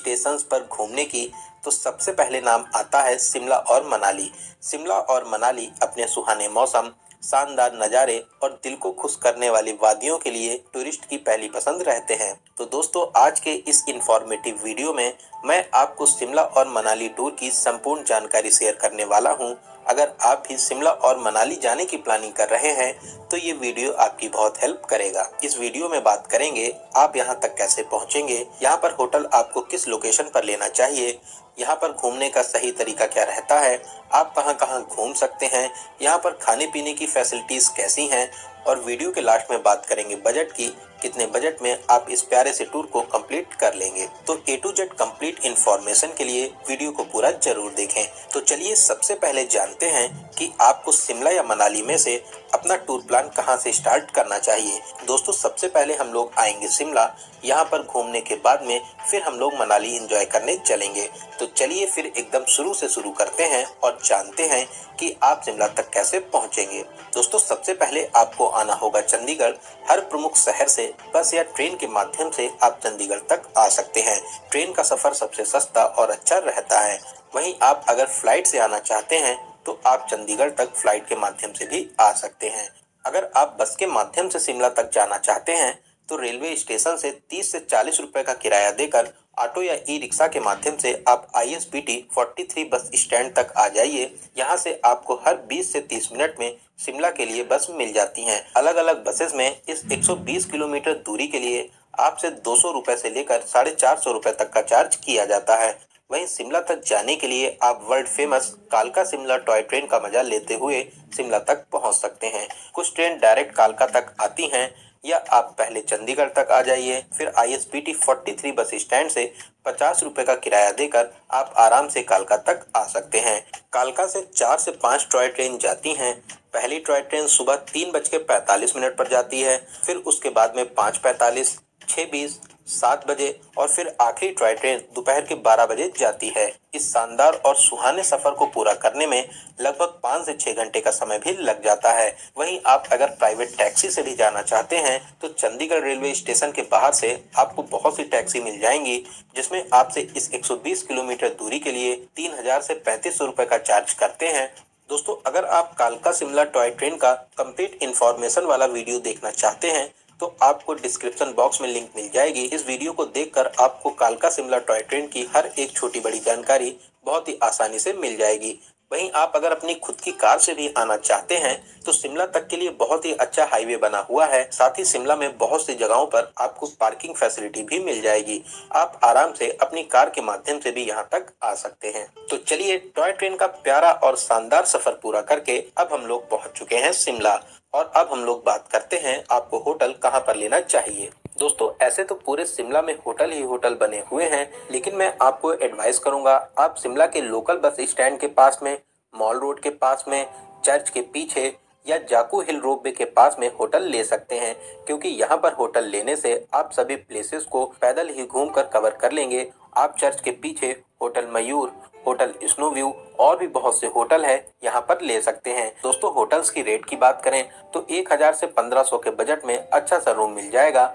Stations पर घूमने की तो सबसे पहले नाम आता है शिमला और मनाली। शिमला और मनाली अपने सुहाने मौसम, शानदार नज़ारे और दिल को खुश करने वाली वादियों के लिए टूरिस्ट की पहली पसंद रहते हैं। तो दोस्तों, आज के इस इंफॉर्मेटिव वीडियो में मैं आपको शिमला और मनाली टूर की संपूर्ण जानकारी शेयर करने वाला हूं। अगर आप भी शिमला और मनाली जाने की प्लानिंग कर रहे हैं तो ये वीडियो आपकी बहुत हेल्प करेगा। इस वीडियो में बात करेंगे आप यहाँ तक कैसे पहुँचेंगे, यहाँ पर होटल आपको किस लोकेशन पर लेना चाहिए, यहाँ पर घूमने का सही तरीका क्या रहता है, आप कहाँ कहाँ घूम सकते हैं, यहाँ पर खाने पीने की फैसिलिटीज़ कैसी हैं, और वीडियो के लास्ट में बात करेंगे बजट की, कितने बजट में आप इस प्यारे से टूर को कंप्लीट कर लेंगे। तो ए टू जेड कंप्लीट इन्फॉर्मेशन के लिए वीडियो को पूरा जरूर देखें। तो चलिए सबसे पहले जानते हैं कि आपको शिमला या मनाली में से अपना टूर प्लान कहां से स्टार्ट करना चाहिए। दोस्तों, सबसे पहले हम लोग आएंगे शिमला, यहाँ पर घूमने के बाद में फिर हम लोग मनाली एंजॉय करने चलेंगे। तो चलिए फिर एकदम शुरू से शुरू करते हैं और जानते हैं कि आप शिमला तक कैसे पहुंचेंगे। दोस्तों, सबसे पहले आपको आना होगा चंडीगढ़। हर प्रमुख शहर से बस या ट्रेन के माध्यम से आप चंडीगढ़ तक आ सकते हैं। ट्रेन का सफर सबसे सस्ता और अच्छा रहता है। वहीं आप अगर फ्लाइट से आना चाहते हैं तो आप चंडीगढ़ तक फ्लाइट के माध्यम से भी आ सकते हैं। अगर आप बस के माध्यम से शिमला तक जाना चाहते हैं तो रेलवे स्टेशन से 30 से 40 रुपए का किराया देकर ऑटो या ई रिक्शा के माध्यम से आप ISBT 43 बस स्टैंड तक आ जाइए। यहाँ से आपको हर 20 से 30 मिनट में शिमला के लिए बस मिल जाती हैं। अलग अलग बसेस में इस 120 किलोमीटर दूरी के लिए आपसे 200 रुपए से लेकर 450 रुपए तक का चार्ज किया जाता है। वहीं शिमला तक जाने के लिए आप वर्ल्ड फेमस कालका शिमला टॉय ट्रेन का मजा लेते हुए शिमला तक पहुंच सकते हैं। कुछ ट्रेन डायरेक्ट कालका तक आती हैं, या आप पहले चंडीगढ़ तक आ जाइए, फिर ISBT 43 बस स्टैंड से 50 रुपए का किराया देकर आप आराम से कालका तक आ सकते हैं। कालका से 4 से 5 टॉय ट्रेन जाती हैं। पहली टॉय ट्रेन सुबह 3:45 पर जाती है, फिर उसके बाद में 5:45, 6:20, 7 बजे और फिर आखिरी टॉय ट्रेन दोपहर के 12 बजे जाती है। इस शानदार और सुहाने सफर को पूरा करने में लगभग 5 से 6 घंटे का समय भी लग जाता है। वहीं आप अगर प्राइवेट टैक्सी से भी जाना चाहते हैं तो चंडीगढ़ रेलवे स्टेशन के बाहर से आपको बहुत सी टैक्सी मिल जाएंगी, जिसमें आपसे इस 120 किलोमीटर दूरी के लिए 3000 से 3500 रुपए का चार्ज करते हैं। दोस्तों, अगर आप कालका शिमला टॉय ट्रेन का कंप्लीट इन्फॉर्मेशन वाला वीडियो देखना चाहते हैं तो आपको डिस्क्रिप्शन बॉक्स में लिंक मिल जाएगी। इस वीडियो को देखकर आपको कालका शिमला टॉय ट्रेन की हर एक छोटी बड़ी जानकारी बहुत ही आसानी से मिल जाएगी। वहीं आप अगर अपनी खुद की कार से भी आना चाहते हैं तो शिमला तक के लिए बहुत ही अच्छा हाईवे बना हुआ है। साथ ही शिमला में बहुत सी जगहों पर आपको पार्किंग फैसिलिटी भी मिल जाएगी। आप आराम से अपनी कार के माध्यम से भी यहाँ तक आ सकते हैं। तो चलिए, टॉय ट्रेन का प्यारा और शानदार सफर पूरा करके अब हम लोग पहुंच चुके हैं शिमला, और अब हम लोग बात करते हैं आपको होटल कहाँ पर लेना चाहिए। दोस्तों, ऐसे तो पूरे शिमला में होटल ही होटल बने हुए हैं, लेकिन मैं आपको एडवाइस करूंगा आप शिमला के लोकल बस स्टैंड के पास में, मॉल रोड के पास में, चर्च के पीछे या जाकू हिल रोपवे के पास में होटल ले सकते हैं, क्योंकि यहाँ पर होटल लेने से आप सभी प्लेसेस को पैदल ही घूमकर कवर कर लेंगे। आप चर्च के पीछे होटल मयूर, होटल स्नो व्यू और भी बहुत से होटल है यहाँ पर ले सकते हैं। दोस्तों, होटल्स की रेट की बात करें तो 1000 से 1500 के बजट में अच्छा सा रूम मिल जाएगा।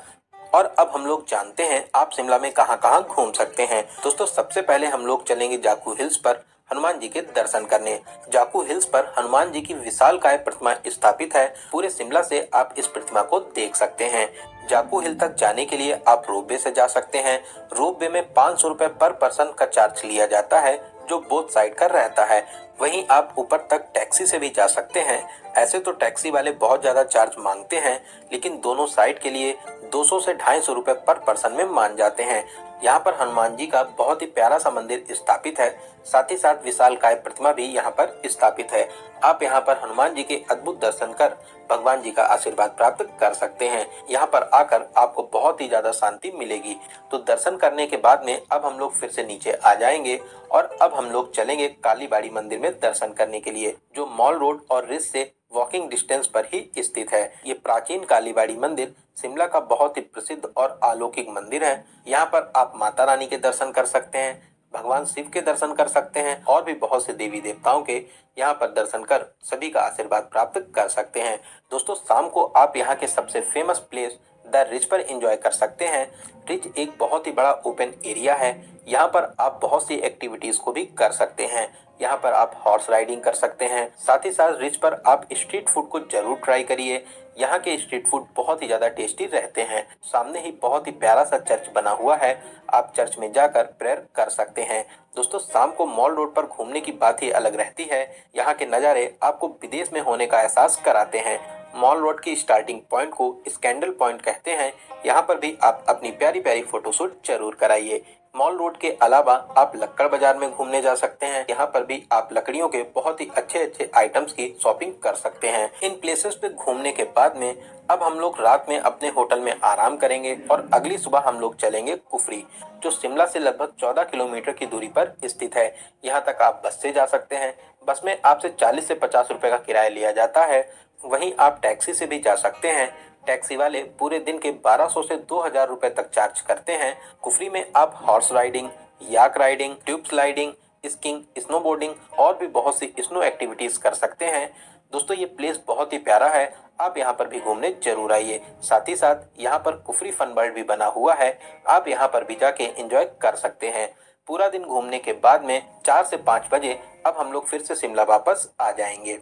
और अब हम लोग जानते हैं आप शिमला में कहाँ कहाँ घूम सकते हैं। दोस्तों, सबसे पहले हम लोग चलेंगे जाकू हिल्स पर हनुमान जी के दर्शन करने। जाकू हिल्स पर हनुमान जी की विशालकाय प्रतिमा स्थापित है। पूरे शिमला से आप इस प्रतिमा को देख सकते हैं। जाकू हिल तक जाने के लिए आप रोपवे से जा सकते हैं। रोपवे में 500 रुपए पर पर्सन का चार्ज लिया जाता है, जो बोथ साइड का रहता है। वहीं आप ऊपर तक टैक्सी से भी जा सकते हैं। ऐसे तो टैक्सी वाले बहुत ज्यादा चार्ज मांगते हैं, लेकिन दोनों साइड के लिए 200 से 250 रुपए पर पर्सन में मान जाते हैं। यहाँ पर हनुमान जी का बहुत ही प्यारा सा मंदिर स्थापित है। साथ ही साथ विशालकाय प्रतिमा भी यहाँ पर स्थापित है। आप यहाँ पर हनुमान जी के अद्भुत दर्शन कर भगवान जी का आशीर्वाद प्राप्त कर सकते हैं। यहाँ पर आकर आपको बहुत ही ज्यादा शांति मिलेगी। तो दर्शन करने के बाद में अब हम लोग फिर से नीचे आ जाएंगे और अब हम लोग चलेंगे कालीबाड़ी मंदिर में दर्शन करने के लिए, जो मॉल रोड और रिज से वॉकिंग डिस्टेंस पर ही स्थित है। ये प्राचीन कालीबाड़ी मंदिर शिमला का बहुत ही प्रसिद्ध और अलौकिक मंदिर है। यहाँ पर आप माता रानी के दर्शन कर सकते हैं, भगवान शिव के दर्शन कर सकते हैं और भी बहुत से देवी देवताओं के यहाँ पर दर्शन कर सभी का आशीर्वाद प्राप्त कर सकते हैं। दोस्तों, शाम को आप यहाँ के सबसे फेमस प्लेस द रिज पर एंजॉय कर सकते हैं। रिज एक बहुत ही बड़ा ओपन एरिया है। यहाँ पर आप बहुत सी एक्टिविटीज को भी कर सकते हैं। यहाँ पर आप हॉर्स राइडिंग कर सकते हैं। साथ ही साथ रिज पर आप स्ट्रीट फूड को जरूर ट्राई करिए। यहाँ के स्ट्रीट फूड बहुत ही ज़्यादा टेस्टी रहते हैं। सामने ही बहुत ही प्यारा सा चर्च बना हुआ है, आप चर्च में जाकर प्रेयर कर सकते हैं। दोस्तों, शाम को मॉल रोड पर घूमने की बात ही अलग रहती है। यहाँ के नज़ारे आपको विदेश में होने का एहसास कराते हैं। मॉल रोड की स्टार्टिंग पॉइंट को स्कैंडल पॉइंट कहते हैं। यहाँ पर भी आप अपनी प्यारी प्यारी फोटोशूट जरूर कराइए। मॉल रोड के अलावा आप लक्कड़ बाजार में घूमने जा सकते हैं। यहाँ पर भी आप लकड़ियों के बहुत ही अच्छे अच्छे आइटम्स की शॉपिंग कर सकते हैं। इन प्लेसेस पे घूमने के बाद में अब हम लोग रात में अपने होटल में आराम करेंगे और अगली सुबह हम लोग चलेंगे कुफरी, जो शिमला से लगभग 14 किलोमीटर की दूरी पर स्थित है। यहाँ तक आप बस से जा सकते हैं। बस में आपसे 40 से 50 रुपए का किराया लिया जाता है। वहीं आप टैक्सी से भी जा सकते हैं। टैक्सी वाले पूरे दिन के 1200 से 2000 रुपए तक चार्ज करते हैं। कुफरी में आप horse riding, yak riding, tube sliding, skiing, snowboarding और भी बहुत सी स्नो एक्टिविटीज कर सकते हैं। दोस्तों, ये प्लेस बहुत ही प्यारा है, आप यहाँ पर भी घूमने जरूर आइए। साथ ही साथ यहाँ पर कुफरी फन वर्ल्ड भी बना हुआ है, आप यहाँ पर भी जाके एंजॉय कर सकते हैं। पूरा दिन घूमने के बाद में 4 से 5 बजे अब हम लोग फिर से शिमला वापस आ जाएंगे।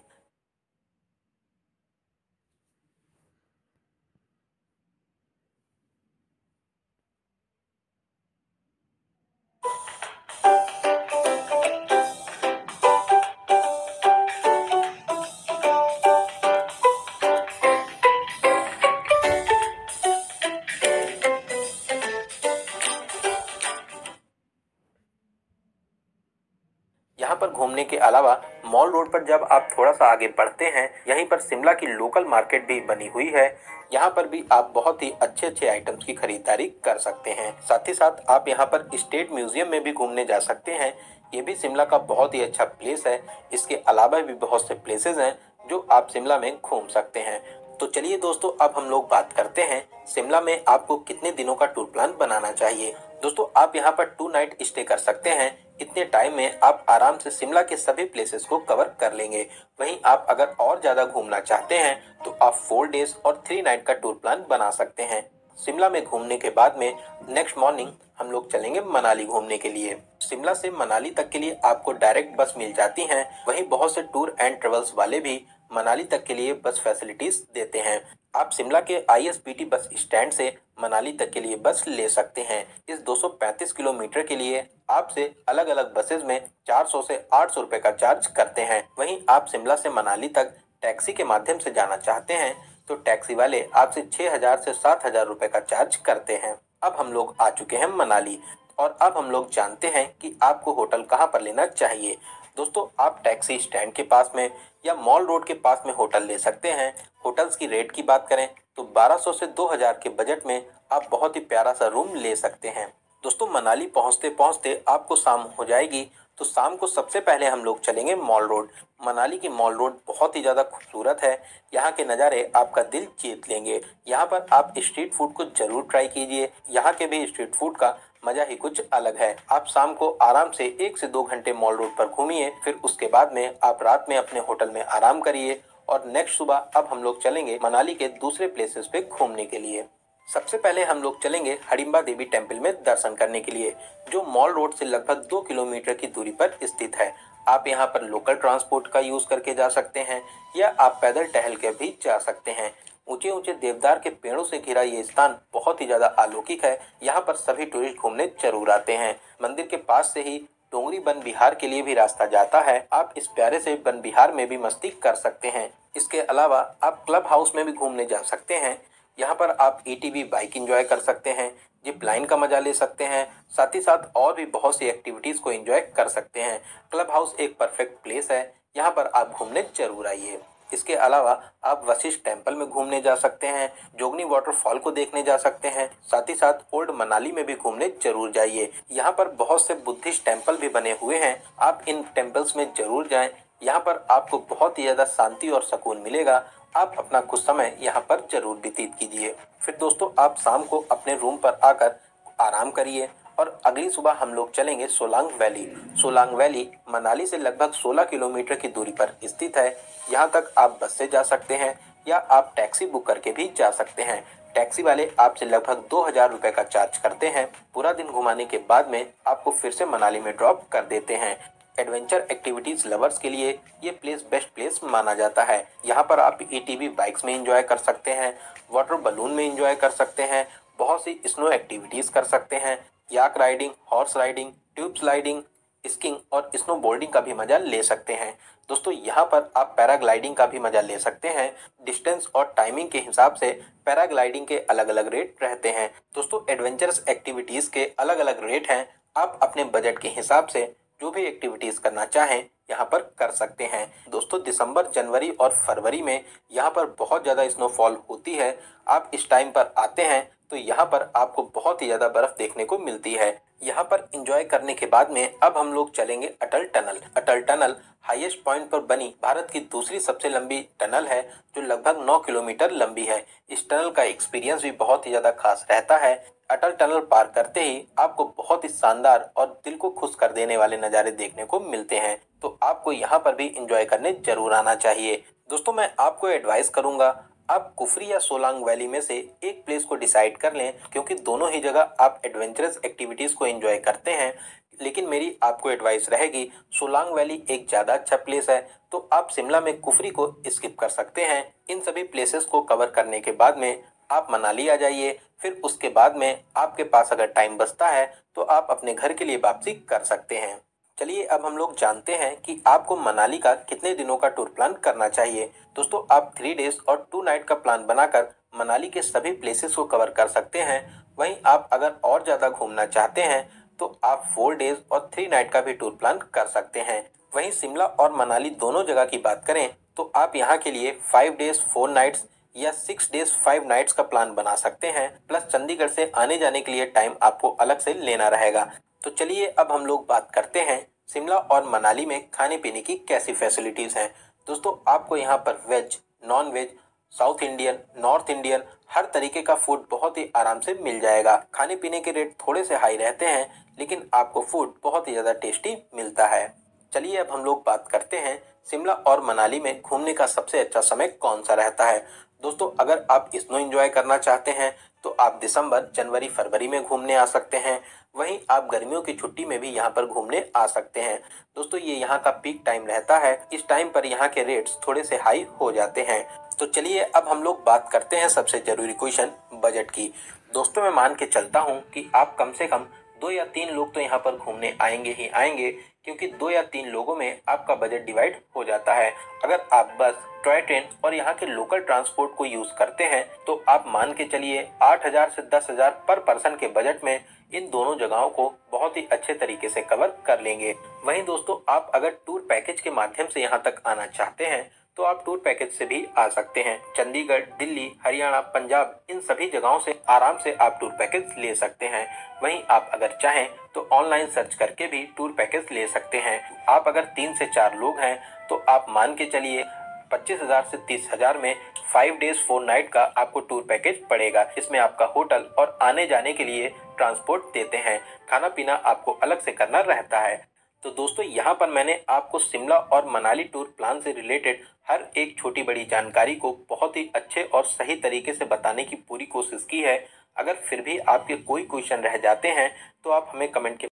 यहाँ पर घूमने के अलावा मॉल रोड पर जब आप थोड़ा सा आगे बढ़ते हैं, यहीं पर शिमला की लोकल मार्केट भी बनी हुई है। यहाँ पर भी आप बहुत ही अच्छे अच्छे आइटम्स की खरीदारी कर सकते हैं। साथ ही साथ आप यहाँ पर स्टेट म्यूजियम में भी घूमने जा सकते हैं। ये भी शिमला का बहुत ही अच्छा प्लेस है। इसके अलावा भी बहुत से प्लेसेस हैं जो आप शिमला में घूम सकते हैं। तो चलिए दोस्तों, अब हम लोग बात करते हैं शिमला में आपको कितने दिनों का टूर प्लान बनाना चाहिए। दोस्तों, आप यहाँ पर 2 नाइट स्टे कर सकते हैं। इतने टाइम में आप आराम से शिमला के सभी प्लेसेस को कवर कर लेंगे। वहीं आप अगर और ज्यादा घूमना चाहते हैं तो आप 4 डेज और 3 नाइट का टूर प्लान बना सकते हैं। शिमला में घूमने के बाद में नेक्स्ट मॉर्निंग हम लोग चलेंगे मनाली घूमने के लिए। शिमला से मनाली तक के लिए आपको डायरेक्ट बस मिल जाती हैं। वहीं बहुत से टूर एंड ट्रेवल्स वाले भी मनाली तक के लिए बस फैसिलिटीज देते हैं। आप शिमला के ISBT बस स्टैंड से मनाली तक के लिए बस ले सकते हैं। इस 235 किलोमीटर के लिए आपसे अलग अलग बसेस में 400 से 800 रुपए का चार्ज करते हैं। वहीं आप शिमला से मनाली तक टैक्सी के माध्यम से जाना चाहते हैं तो टैक्सी वाले आपसे 6000 से 7000 रुपए का चार्ज करते हैं। अब हम लोग आ चुके हैं मनाली और अब हम लोग जानते हैं कि आपको होटल कहाँ पर लेना चाहिए। दोस्तों, आप टैक्सी स्टैंड के पास में या मॉल रोड के पास में होटल ले सकते हैं। होटल्स की रेट की बात करें तो 1200 से 2000 के बजट में आप बहुत ही प्यारा सा रूम ले सकते हैं। दोस्तों, मनाली पहुंचते पहुंचते आपको शाम हो जाएगी, तो शाम को सबसे पहले हम लोग चलेंगे मॉल रोड। मनाली की मॉल रोड बहुत ही ज़्यादा खूबसूरत है। यहाँ के नज़ारे आपका दिल जीत लेंगे। यहाँ पर आप स्ट्रीट फूड को जरूर ट्राई कीजिए। यहाँ के भी स्ट्रीट फूड का मजा ही कुछ अलग है। आप शाम को आराम से 1 से 2 घंटे मॉल रोड पर घूमिए, फिर उसके बाद में आप रात में अपने होटल में आराम करिए और नेक्स्ट सुबह अब हम लोग चलेंगे मनाली के दूसरे प्लेसेस पे घूमने के लिए। सबसे पहले हम लोग चलेंगे हडिम्बा देवी टेम्पल में दर्शन करने के लिए, जो मॉल रोड से लगभग 2 किलोमीटर की दूरी पर स्थित है। आप यहाँ पर लोकल ट्रांसपोर्ट का यूज करके जा सकते हैं या आप पैदल टहल के भी जा सकते हैं। ऊंचे ऊंचे देवदार के पेड़ों से घिरा ये स्थान बहुत ही ज्यादा अलौकिक है। यहाँ पर सभी टूरिस्ट घूमने जरूर आते हैं। मंदिर के पास से ही डोंगरी वन विहार के लिए भी रास्ता जाता है। आप इस प्यारे से वन विहार में भी मस्ती कर सकते हैं। इसके अलावा आप क्लब हाउस में भी घूमने जा सकते हैं। यहाँ पर आप ATV बाइक एंजॉय कर सकते हैं, जिप लाइन का मजा ले सकते हैं। साथ ही साथ और भी बहुत सी एक्टिविटीज को एंजॉय कर सकते हैं। क्लब हाउस एक परफेक्ट प्लेस है, यहाँ पर आप घूमने जरूर आइए। इसके अलावा आप वशिष्ठ टेम्पल में घूमने जा सकते हैं, जोगनी वाटरफॉल को देखने जा सकते हैं। साथ ही साथ ओल्ड मनाली में भी घूमने जरूर जाइए। यहाँ पर बहुत से बुद्धिस्ट टेम्पल भी बने हुए हैं, आप इन टेम्पल्स में जरूर जाएं। यहाँ पर आपको बहुत ही ज्यादा शांति और सुकून मिलेगा। आप अपना कुछ समय यहाँ पर जरूर व्यतीत कीजिए। फिर दोस्तों, आप शाम को अपने रूम पर आकर आराम करिए और अगली सुबह हम लोग चलेंगे सोलांग वैली। सोलांग वैली मनाली से लगभग 16 किलोमीटर की दूरी पर स्थित है। यहाँ तक आप बस से जा सकते हैं या आप टैक्सी बुक करके भी जा सकते हैं। टैक्सी वाले आपसे लगभग 2,000 रुपए का चार्ज करते हैं। पूरा दिन घुमाने के बाद में आपको फिर से मनाली में ड्रॉप कर देते हैं। एडवेंचर एक्टिविटीज लवर्स के लिए ये प्लेस बेस्ट प्लेस माना जाता है। यहाँ पर आप एटीवी बाइक्स में एंजॉय कर सकते हैं, वाटर बलून में एंजॉय कर सकते हैं, बहुत सी स्नो एक्टिविटीज कर सकते हैं, yak riding, horse riding, tube sliding, skiing और स्नो बोर्डिंग का भी मजा ले सकते हैं। दोस्तों यहाँ पर आप पैराग्लाइडिंग का भी मजा ले सकते हैं। डिस्टेंस और टाइमिंग के हिसाब से पैराग्लाइडिंग के अलग अलग रेट रहते हैं। दोस्तों एडवेंचरस एक्टिविटीज के अलग अलग रेट हैं। आप अपने बजट के हिसाब से जो भी एक्टिविटीज करना चाहें यहाँ पर कर सकते हैं। दोस्तों दिसंबर, जनवरी और फरवरी में यहाँ पर बहुत ज़्यादा स्नोफॉल होती है। आप इस टाइम पर आते हैं तो यहाँ पर आपको बहुत ही ज़्यादा बर्फ देखने को मिलती है। यहाँ पर एंजॉय करने के बाद में अब हम लोग चलेंगे अटल टनल। अटल टनल हाईएस्ट पॉइंट पर बनी भारत की दूसरी सबसे लंबी टनल है जो लगभग 9 किलोमीटर लंबी है। इस टनल का एक्सपीरियंस भी बहुत ही ज़्यादा खास रहता है। अटल टनल पार करते ही आपको बहुत ही शानदार और दिल को खुश कर देने वाले नज़ारे देखने को मिलते हैं, तो आपको यहाँ पर भी एंजॉय करने जरूर आना चाहिए। दोस्तों मैं आपको एडवाइस करूंगा आप कुफरी या सोलांग वैली में से एक प्लेस को डिसाइड कर लें, क्योंकि दोनों ही जगह आप एडवेंचरस एक्टिविटीज को एंजॉय करते हैं। लेकिन मेरी आपको एडवाइस रहेगी सोलांग वैली एक ज़्यादा अच्छा प्लेस है, तो आप शिमला में कुफरी को स्किप कर सकते हैं। इन सभी प्लेसेस को कवर करने के बाद में आप मनाली आ जाइए। फिर उसके बाद में आपके पास अगर टाइम बचता है तो आप अपने घर के लिए वापसी कर सकते हैं। चलिए अब हम लोग जानते हैं कि आपको मनाली का कितने दिनों का टूर प्लान करना चाहिए। दोस्तों आप 3 डेज और 2 नाइट का प्लान बनाकर मनाली के सभी प्लेसेस को कवर कर सकते हैं। वहीं आप अगर और ज़्यादा घूमना चाहते हैं तो आप 4 डेज और 3 नाइट का भी टूर प्लान कर सकते हैं। वहीं शिमला और मनाली दोनों जगह की बात करें तो आप यहाँ के लिए 5 डेज 4 नाइट्स या 6 डेज 5 नाइट्स का प्लान बना सकते हैं। प्लस चंडीगढ़ से आने जाने के लिए टाइम आपको अलग से लेना रहेगा। तो चलिए अब हम लोग बात करते हैं शिमला और मनाली में खाने पीने की कैसी फैसिलिटीज हैं। दोस्तों आपको यहाँ पर veg, non veg, south Indian, north Indian हर तरीके का फूड बहुत ही आराम से मिल जाएगा। खाने पीने के रेट थोड़े से हाई रहते हैं लेकिन आपको फूड बहुत ही ज़्यादा टेस्टी मिलता है। चलिए अब हम लोग बात करते हैं शिमला और मनाली में घूमने का सबसे अच्छा समय कौन सा रहता है। दोस्तों अगर आप स्नो एंजॉय करना चाहते हैं तो आप दिसंबर, जनवरी, फरवरी में घूमने आ सकते हैं। वहीं आप गर्मियों की छुट्टी में भी यहाँ पर घूमने आ सकते हैं। दोस्तों ये यहाँ का पीक टाइम रहता है। इस टाइम पर यहाँ के रेट्स थोड़े से हाई हो जाते हैं। तो चलिए अब हम लोग बात करते हैं सबसे जरूरी क्वेश्चन, बजट की। दोस्तों मैं मान के चलता हूँ कि आप कम से कम 2 या 3 लोग तो यहाँ पर घूमने आएंगे ही आएंगे, क्योंकि 2 या 3 लोगों में आपका बजट डिवाइड हो जाता है। अगर आप बस, टॉय ट्रेन और यहाँ के लोकल ट्रांसपोर्ट को यूज करते हैं तो आप मान के चलिए 8,000 से 10,000 पर पर्सन के बजट में इन दोनों जगहों को बहुत ही अच्छे तरीके से कवर कर लेंगे। वहीं दोस्तों आप अगर टूर पैकेज के माध्यम से यहाँ तक आना चाहते हैं तो आप टूर पैकेज से भी आ सकते हैं। चंडीगढ़, दिल्ली, हरियाणा, पंजाब इन सभी जगहों से आराम से आप टूर पैकेज ले सकते हैं। वहीं आप अगर चाहें तो ऑनलाइन सर्च करके भी टूर पैकेज ले सकते हैं। आप अगर 3 से 4 लोग हैं तो आप मान के चलिए 25,000 से 30,000 में 5 डेज 4 नाइट का आपको टूर पैकेज पड़ेगा। इसमें आपका होटल और आने जाने के लिए ट्रांसपोर्ट देते हैं। खाना पीना आपको अलग से करना रहता है। तो दोस्तों यहाँ पर मैंने आपको शिमला और मनाली टूर प्लान से रिलेटेड हर एक छोटी बड़ी जानकारी को बहुत ही अच्छे और सही तरीके से बताने की पूरी कोशिश की है। अगर फिर भी आपके कोई क्वेश्चन रह जाते हैं तो आप हमें कमेंट के